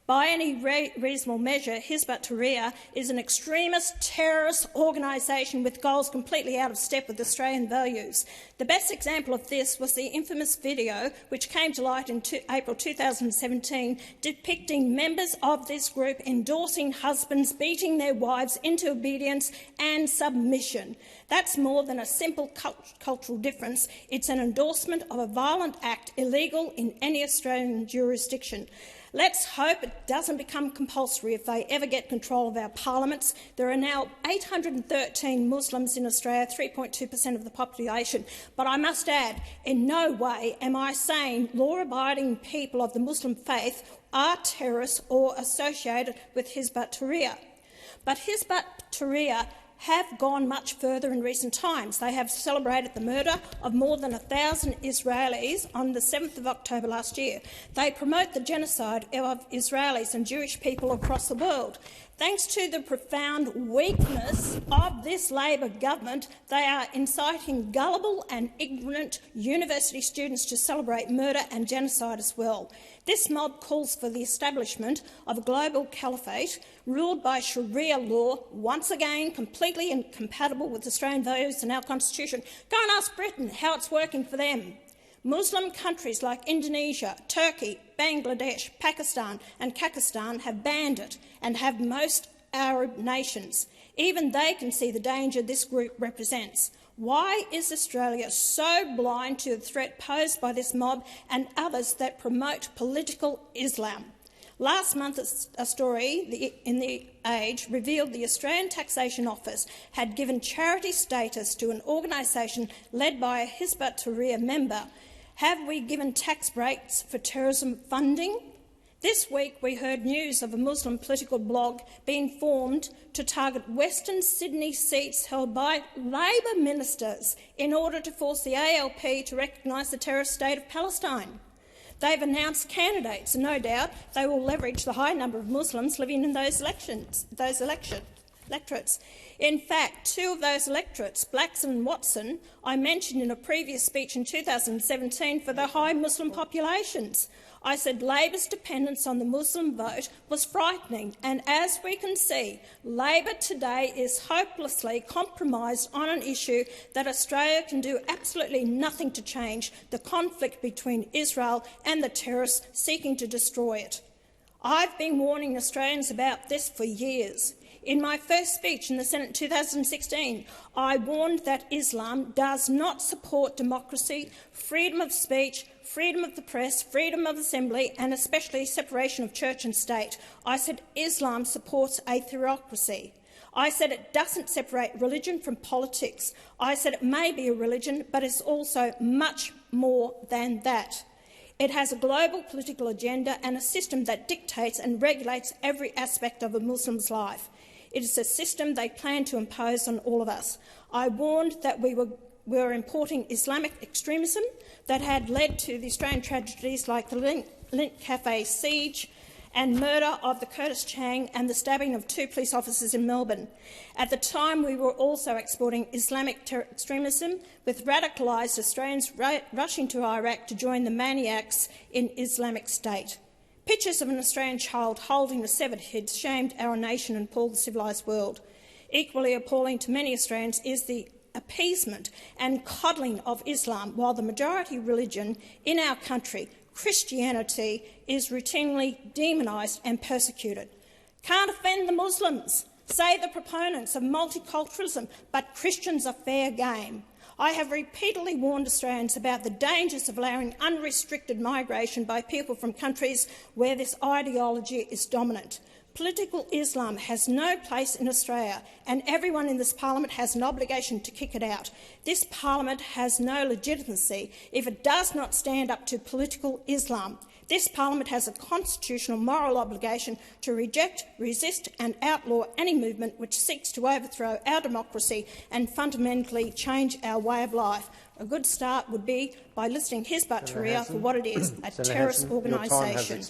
By any reasonable measure, Hizb ut-Tahrir is an extremist terrorist organisation with goals completely out of step with Australian values. The best example of this was the infamous video which came to light in April 2017 depicting members of this group endorsing husbands beating their wives into obedience and submission. That's more than a simple cultural difference. It's an endorsement of a violent act illegal in any Australian jurisdiction. Let's hope it doesn't become compulsory if they ever get control of our parliaments. There are now 813 Muslims in Australia, 3.2% of the population. But I must add, in no way am I saying law-abiding people of the Muslim faith are terrorists or associated with Hizb ut-Tahrir. But Hizb ut-Tahrir have gone much further in recent times. They have celebrated the murder of more than 1,000 Israelis on the 7th of October last year. They promote the genocide of Israelis and Jewish people across the world. Thanks to the profound weakness of this Labor government, they are inciting gullible and ignorant university students to celebrate murder and genocide as well. This mob calls for the establishment of a global caliphate ruled by Sharia law, once again completely incompatible with Australian values and our constitution. Go and ask Britain how it's working for them. Muslim countries like Indonesia, Turkey, Bangladesh, Pakistan and Kazakhstan have banned it, and have most Arab nations. Even they can see the danger this group represents. Why is Australia so blind to the threat posed by this mob and others that promote political Islam? Last month, a story in The Age revealed the Australian Taxation Office had given charity status to an organisation led by a Hizb ut-Tahrir member. Have we given tax breaks for terrorism funding? This week we heard news of a Muslim political blog being formed to target Western Sydney seats held by Labor ministers in order to force the ALP to recognise the terrorist state of Palestine. They've announced candidates, and no doubt they will leverage the high number of Muslims living in those electorates. In fact, two of those electorates, Blaxland and Watson, I mentioned in a previous speech in 2017 for the high Muslim populations. I said Labor's dependence on the Muslim vote was frightening, and as we can see, Labor today is hopelessly compromised on an issue that Australia can do absolutely nothing to change: the conflict between Israel and the terrorists seeking to destroy it. I've been warning Australians about this for years. In my first speech in the Senate in 2016, I warned that Islam does not support democracy, freedom of speech, freedom of the press, freedom of assembly and especially separation of church and state. I said Islam supports a theocracy. I said it doesn't separate religion from politics. I said it may be a religion, but it's also much more than that. It has a global political agenda and a system that dictates and regulates every aspect of a Muslim's life. It is a system they plan to impose on all of us. I warned that we were importing Islamic extremism that had led to the Australian tragedies like the Lint Cafe siege and murder of the Curtis Chang and the stabbing of 2 police officers in Melbourne. At the time, we were also exporting Islamic extremism, with radicalised Australians rushing to Iraq to join the maniacs in Islamic State. Pictures of an Australian child holding a severed head shamed our nation and appalled the civilised world. Equally appalling to many Australians is the appeasement and coddling of Islam, while the majority religion in our country, Christianity, is routinely demonised and persecuted. Can't offend the Muslims, say the proponents of multiculturalism, but Christians are fair game. I have repeatedly warned Australians about the dangers of allowing unrestricted migration by people from countries where this ideology is dominant. Political Islam has no place in Australia, and everyone in this parliament has an obligation to kick it out. This parliament has no legitimacy if it does not stand up to political Islam. This parliament has a constitutional moral obligation to reject, resist and outlaw any movement which seeks to overthrow our democracy and fundamentally change our way of life. A good start would be by listing Hizb ut-Tahrir for what it is, a terrorist organisation.